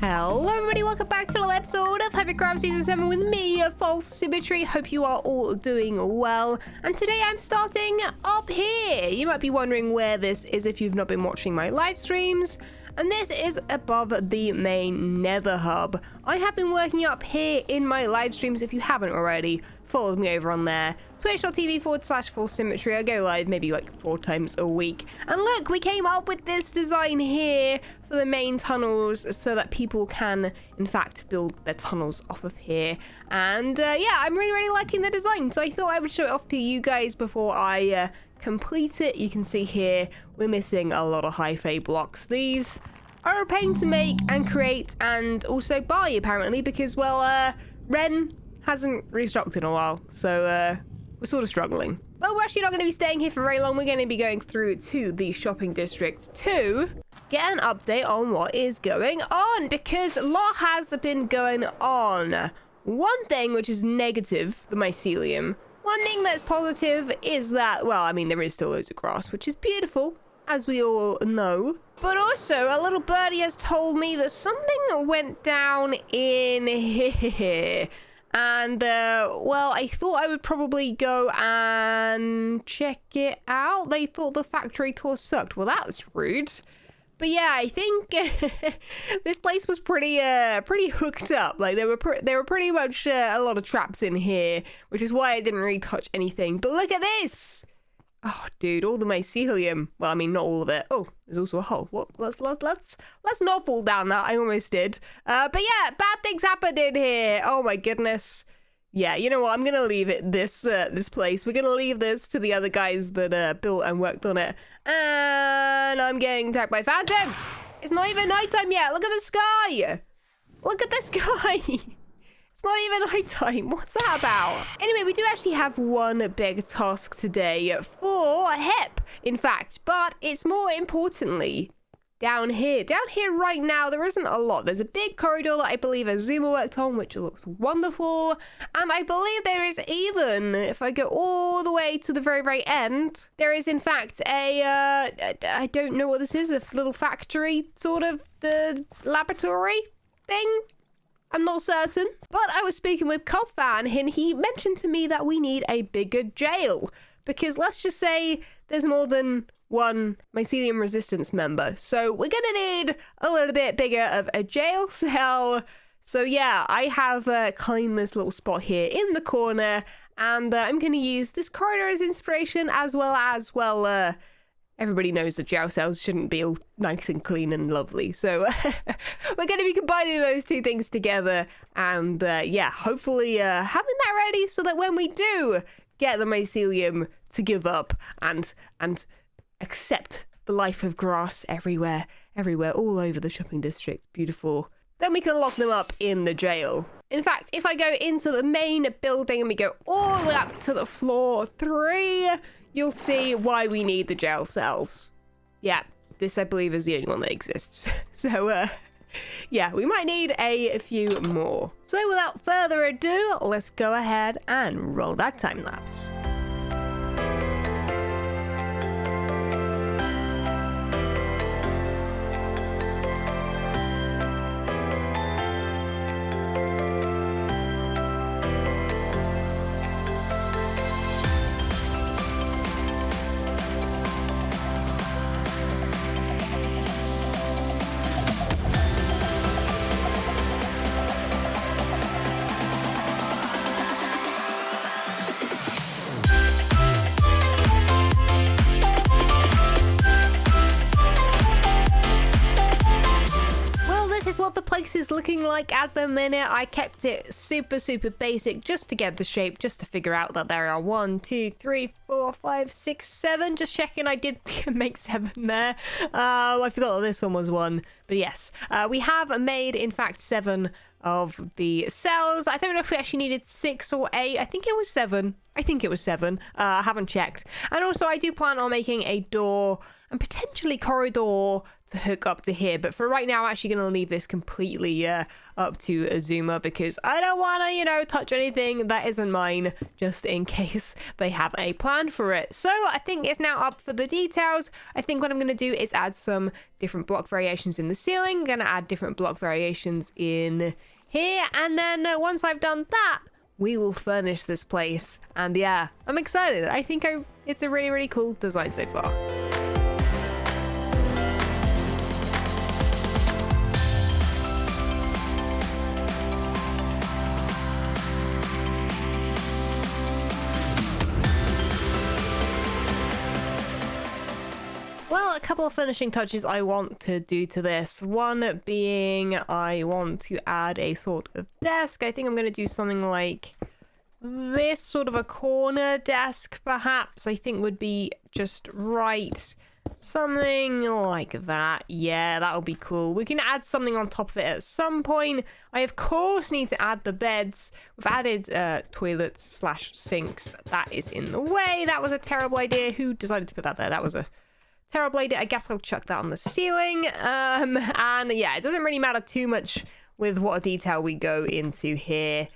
Hello everybody, welcome back to another episode of Hermitcraft Season 7 with me, FalseSymmetry. Hope you are all doing well. And today I'm starting up here. You might be wondering where this is if you've not been watching my live streams. And this is above the main nether hub. I have been working up here in my live streams. If you haven't already, follow me over on there. Twitch.tv/FalseSymmetry. I go live maybe like 4 times a week. And look, we came up with this design here for the main tunnels so that people can, in fact, build their tunnels off of here. And yeah, I'm really liking the design. So I thought I would show it off to you guys before I complete it. You can see here, we're missing a lot of high-fay blocks. These are a pain to make and create and also buy, apparently, because, well, Ren hasn't restocked in a while. So, we're sort of struggling. Well, we're actually not going to be staying here for very long. We're going to be going through to the shopping district to get an update on what is going on, because a lot has been going on. One thing which is negative, the mycelium. One thing that's positive is that, well, I mean, there is still loads of grass, which is beautiful, as we all know. But also, a little birdie has told me that something went down in here. And, well, I thought I would probably go and check it out. They thought the factory tour sucked. Well, that was rude. But yeah, I think this place was pretty hooked up. Like, there were pretty much a lot of traps in here, which is why I didn't really touch anything. But look at this! Oh, dude, all the mycelium. Well, I mean, not all of it. Oh, there's also a hole. What? Let's not fall down that. I almost did. But yeah, bad things happened in here. Oh my goodness. Yeah, you know what? I'm gonna leave it this place. We're gonna leave this to the other guys that built and worked on it. And I'm getting attacked by phantoms. It's not even nighttime yet. Look at the sky. Look at the sky. It's not even nighttime. What's that about? Anyway, we do actually have one big task today for HEP, in fact, but it's more importantly down here. Down here right now, there isn't a lot. There's a big corridor that I believe Azuma worked on, which looks wonderful. And I believe there is even, if I go all the way to the very end, there is in fact a, I don't know what this is, a little factory, sort of, the laboratory thing? I'm not certain, but I was speaking with Cobfan and he mentioned to me that we need a bigger jail because let's just say there's more than one Mycelium Resistance member. So we're gonna need a little bit bigger of a jail cell. So yeah, I have claimed this little spot here in the corner and I'm gonna use this corridor as inspiration as well, everybody knows that jail cells shouldn't be all nice and clean and lovely. So we're going to be combining those two things together. And yeah, hopefully having that ready so that when we do get the mycelium to give up and accept the life of grass everywhere, all over the shopping district, beautiful, then we can lock them up in the jail. In fact, if I go into the main building and we go all the way up to the floor 3, you'll see why we need the jail cells. Yeah, this I believe is the only one that exists. So, yeah, we might need a few more. So without further ado, let's go ahead and roll that time lapse. Is looking like at the minute. I kept it super basic just to get the shape, just to figure out that there are 1, 2, 3, 4, 5, 6, 7. Just checking I did make 7 there. I forgot that this one was 1, but yes, we have made in fact 7 of the cells. I don't know if we actually needed 6 or 8. I think it was 7. I haven't checked. And also I do plan on making a door and potentially corridor to hook up to here. But for right now, I'm actually going to leave this completely up to Azuma because I don't want to, you know, touch anything that isn't mine just in case they have a plan for it. So I think it's now up for the details. I think what I'm going to do is add some different block variations in the ceiling. I'm going to add different block variations in here. And then once I've done that, we will furnish this place. And yeah, I'm excited. I think it's a really, really cool design so far. Well, a couple of finishing touches I want to do to this. One being I want to add a sort of desk. I think I'm going to do something like this, sort of a corner desk, perhaps. I think would be just right. Something like that. Yeah, that'll be cool. We can add something on top of it at some point. I, of course, need to add the beds. We've added toilets / sinks. That is in the way. That was a terrible idea. Who decided to put that there? That was a terrible idea. I guess I'll chuck that on the ceiling. And yeah, it doesn't really matter too much with what detail we go into here.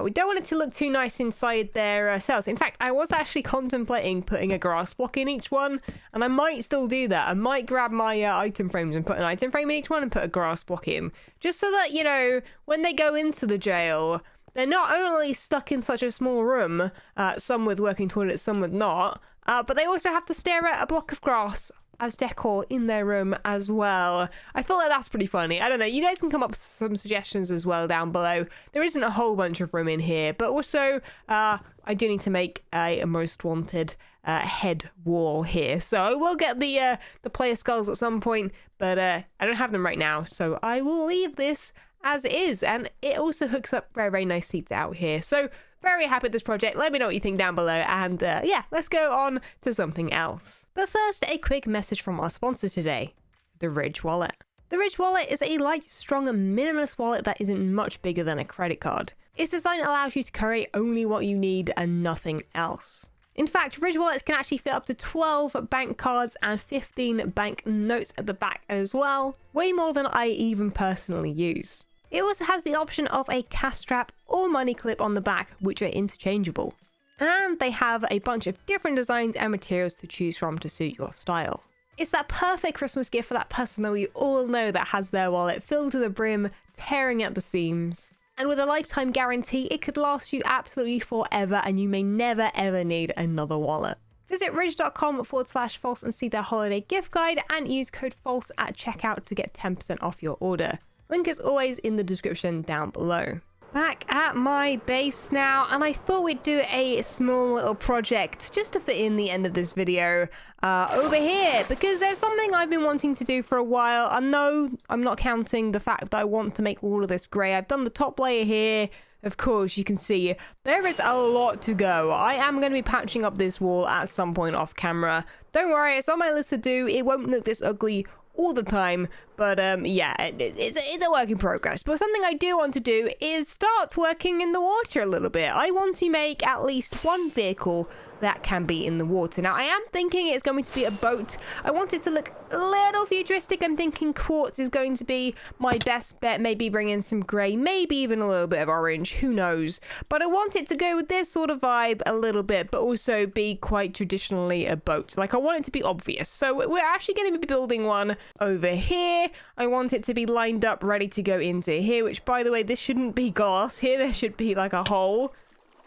We don't want it to look too nice inside their cells. In fact, I was actually contemplating putting a grass block in each one, and I might still do that. I might grab my item frames and put an item frame in each one and put a grass block in, just so that, you know, when they go into the jail, they're not only stuck in such a small room, some with working toilets, some with not, but they also have to stare at a block of grass as decor in their room as well. I feel like that's pretty funny. I don't know. You guys can come up with some suggestions as well down below. There isn't a whole bunch of room in here, but also I do need to make a most wanted head wall here. So I will get the player skulls at some point, but I don't have them right now. So I will leave this as is, and it also hooks up very, very nice seats out here. So very happy with this project. Let me know what you think down below, and yeah, let's go on to something else. But first, a quick message from our sponsor today, the Ridge Wallet. The Ridge Wallet is a light, strong, and minimalist wallet that isn't much bigger than a credit card. Its design allows you to carry only what you need and nothing else. In fact, Ridge Wallets can actually fit up to 12 bank cards and 15 bank notes at the back as well, way more than I even personally use. It also has the option of a cash strap or money clip on the back, which are interchangeable. And they have a bunch of different designs and materials to choose from to suit your style. It's that perfect Christmas gift for that person that we all know that has their wallet filled to the brim, tearing at the seams. And with a lifetime guarantee, it could last you absolutely forever, and you may never ever need another wallet. Visit ridge.com/false and see their holiday gift guide, and use code FALSE at checkout to get 10% off your order. Link is always in the description down below. Back at my base now, and I thought we'd do a small little project just to fit in the end of this video over here, because there's something I've been wanting to do for a while. I know I'm not counting the fact that I want to make all of this grey. I've done the top layer here. Of course, you can see there is a lot to go. I am going to be patching up this wall at some point off camera. Don't worry, it's on my list to do. It won't look this ugly all the time, but yeah, it's a work in progress. But something I do want to do is start working in the water a little bit. I want to make at least one vehicle that can be in the water. Now, I am thinking it's going to be a boat. I want it to look a little futuristic. I'm thinking quartz is going to be my best bet. Maybe bring in some grey, maybe even a little bit of orange, who knows. But I want it to go with this sort of vibe a little bit, but also be quite traditionally a boat. Like, I want it to be obvious. So we're actually going to be building one over here. I want it to be lined up, ready to go into here, which, by the way, this shouldn't be glass here. There should be like a hole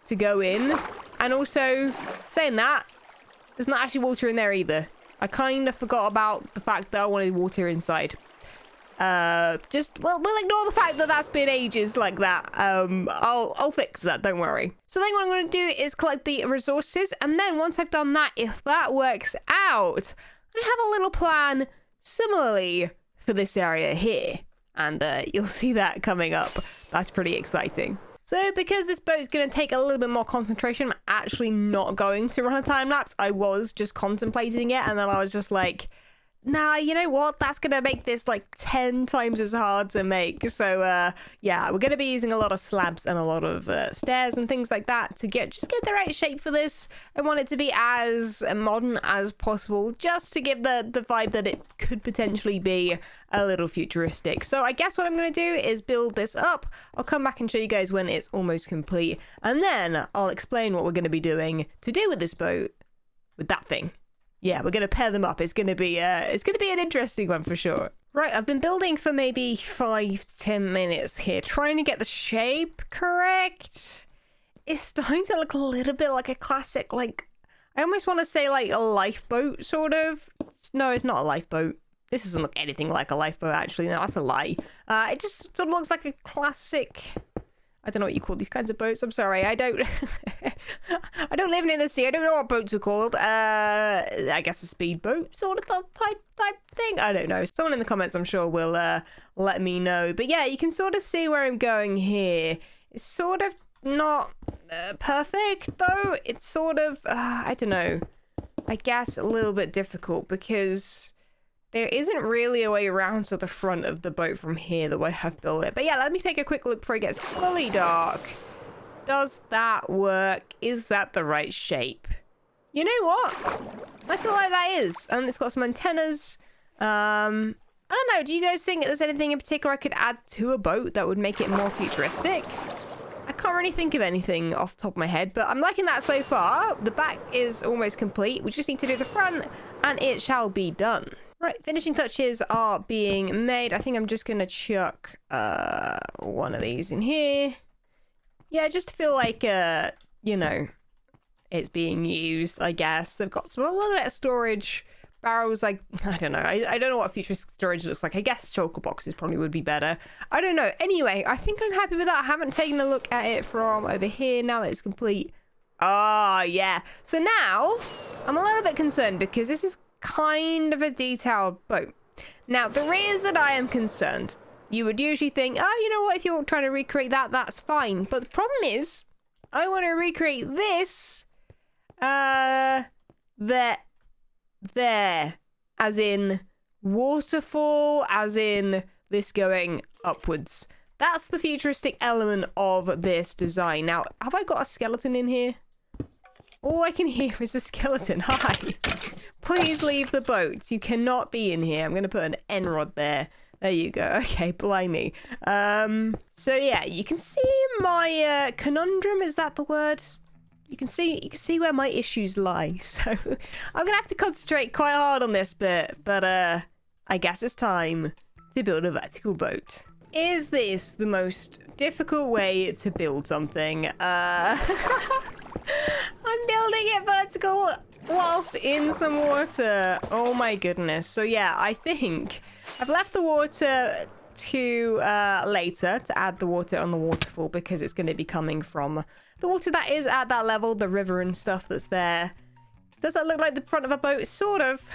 to go in. And also, saying that, there's not actually water in there either. I kind of forgot about the fact that I wanted water inside. We'll ignore the fact that that's been ages like that. I'll fix that, don't worry. So then what I'm going to do is collect the resources, and then once I've done that, if that works out, I have a little plan similarly for this area here. And you'll see that coming up. That's pretty exciting. So because this boat's going to take a little bit more concentration, I'm actually not going to run a time lapse. I was just contemplating it, and then I was just like, nah, you know what? That's going to make this like 10 times as hard to make. So, yeah, we're going to be using a lot of slabs and a lot of stairs and things like that to just get the right shape for this. I want it to be as modern as possible, just to give the vibe that it could potentially be a little futuristic. So I guess what I'm going to do is build this up. I'll come back and show you guys when it's almost complete. And then I'll explain what we're going to be doing to do with this boat, with that thing. Yeah, we're going to pair them up. It's going to be an interesting one for sure. Right, I've been building for maybe 5 to 10 minutes here, trying to get the shape correct. It's starting to look a little bit like a classic, like, I almost want to say like a lifeboat, sort of. No, it's not a lifeboat. This doesn't look anything like a lifeboat, actually. No, that's a lie. It just sort of looks like a classic... I don't know what you call these kinds of boats. I'm sorry. I don't I don't live near the sea. I don't know what boats are called. I guess a speedboat sort of type thing. I don't know. Someone in the comments, I'm sure, will let me know. But yeah, you can sort of see where I'm going here. It's sort of not perfect, though. It's sort of, I don't know. I guess a little bit difficult because there isn't really a way around to the front of the boat from here the way I've built it. But yeah, let me take a quick look before it gets fully dark. Does that work? Is that the right shape? You know what? I feel like that is. And it's got some antennas. I don't know. Do you guys think there's anything in particular I could add to a boat that would make it more futuristic? I can't really think of anything off the top of my head, but I'm liking that so far. The back is almost complete. We just need to do the front and it shall be done. Right, finishing touches are being made. I think I'm just going to chuck one of these in here. Yeah, just to feel like, you know, it's being used, I guess. They've got a little bit of storage barrels, like, I don't know. I don't know what futuristic storage looks like. I guess chocolate boxes probably would be better. I don't know. Anyway, I think I'm happy with that. I haven't taken a look at it from over here now that it's complete. Oh, yeah. So now, I'm a little bit concerned because this is kind of a detailed boat. Now, the reason I am concerned, you would usually think, oh, you know what, if you're trying to recreate that, that's fine. But the problem is, I want to recreate this, there, as in waterfall, as in this going upwards. That's the futuristic element of this design. Now, have I got a skeleton in here? All I can hear is a skeleton. Hi. Please leave the boat. You cannot be in here. I'm going to put an N rod there. There you go. Okay, blimey. So yeah, you can see my conundrum. Is that the word? You can see where my issues lie. So I'm going to have to concentrate quite hard on this bit. But I guess it's time to build a vertical boat. Is this the most difficult way to build something? I'm building it vertical whilst in some water. Oh my goodness. So yeah, I think I've left the water to later to add the water on the waterfall because it's going to be coming from the water that is at that level, the river and stuff that's there. Does that look like the front of a boat? Sort of.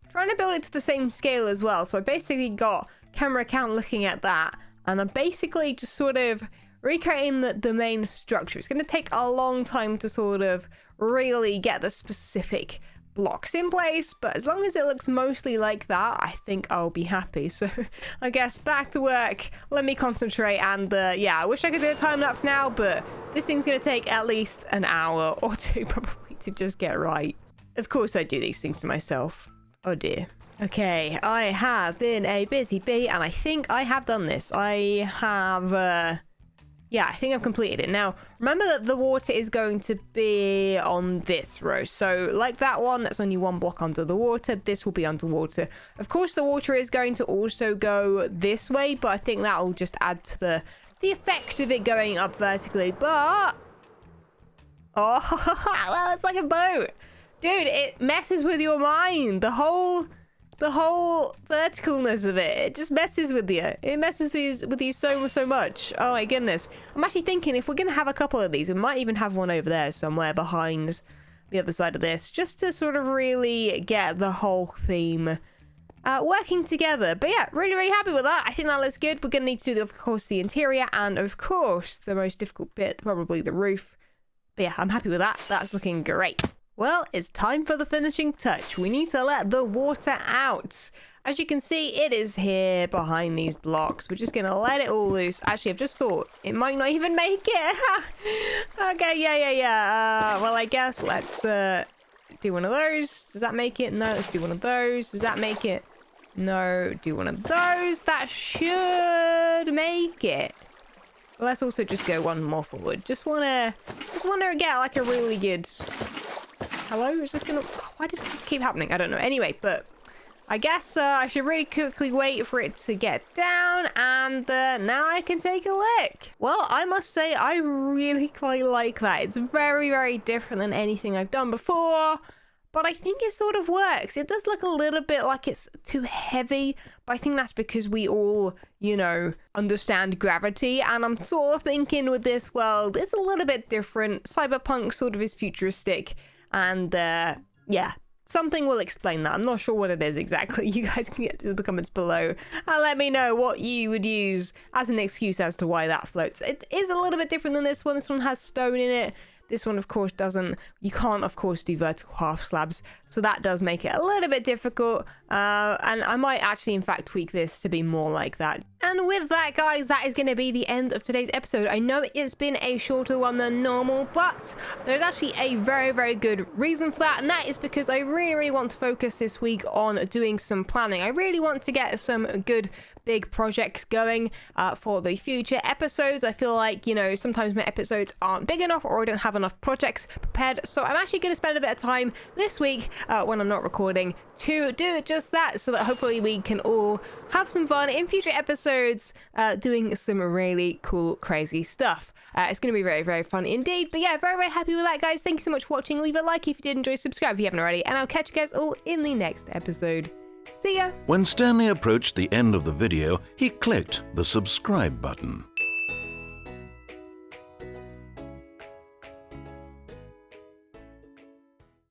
Trying to build it to the same scale as well. So I basically got camera count looking at that, and I'm basically just sort of recreating the main structure. It's going to take a long time to sort of really get the specific blocks in place, but as long as it looks mostly like that, I think I'll be happy. So I guess back to work. Let me concentrate, and yeah, I wish I could do a time lapse now, but this thing's going to take at least an hour or two probably to just get right. Of course I do these things to myself. Oh dear. Okay, I have been a busy bee, and I think I have done this. I have yeah, I think I've completed it. Now, remember that the water is going to be on this row. So, like that one, that's only one block under the water. This will be underwater. Of course, the water is going to also go this way, but I think that will just add to the effect of it going up vertically. But, oh, well, it's like a boat. Dude, it messes with your mind. The whole verticalness of it just messes with you. It messes with you so much. Oh my goodness. I'm actually thinking if we're gonna have a couple of these, we might even have one over there somewhere behind the other side of this, just to sort of really get the whole theme working together. But yeah, really happy with that. I think that looks good. We're gonna need to do, of course, the interior, and of course the most difficult bit, probably the roof. But yeah, I'm happy with that. That's looking great. Well, it's time for the finishing touch. We need to let the water out. As you can see, it is here behind these blocks. We're just going to let it all loose. Actually, I've just thought it might not even make it. Okay, yeah. Well, I guess let's do one of those. Does that make it? No, let's do one of those. Does that make it? No, do one of those. That should make it. Well, let's also just go one more forward. Just wanna get like a really good... Hello? Is this gonna... Why does this keep happening? I don't know. Anyway, but I guess I should really quickly wait for it to get down, and now I can take a look. Well, I must say I really quite like that. It's very, very different than anything I've done before, but I think it sort of works. It does look a little bit like it's too heavy, but I think that's because we all, you know, understand gravity, and I'm sort of thinking with this world, it's a little bit different. Cyberpunk sort of is futuristic, and yeah. Something will explain that. I'm not sure what it is exactly. You guys can get to the comments below and let me know what you would use as an excuse as to why that floats. It is a little bit different than this one. This one has stone in it. This one, of course, doesn't. You can't, of course, do vertical half slabs, so that does make it a little bit difficult. And I might actually, in fact, tweak this to be more like that. And with that, guys, that is going to be the end of today's episode. I know it's been a shorter one than normal, but there's actually a very, very good reason for that, and that is because I really, really want to focus this week on doing some planning. I really want to get some good big projects going for the future episodes. I feel like, you know, sometimes my episodes aren't big enough or I don't have enough projects prepared, so I'm actually going to spend a bit of time this week when I'm not recording to do just that, so that hopefully we can all have some fun in future episodes doing some really cool, crazy stuff. It's going to be very, very fun indeed. But yeah, very, very happy with that, guys. Thank you so much for watching. Leave a like if you did enjoy, subscribe if you haven't already, and I'll catch you guys all in the next episode. See ya! When Stanley approached the end of the video, he clicked the subscribe button.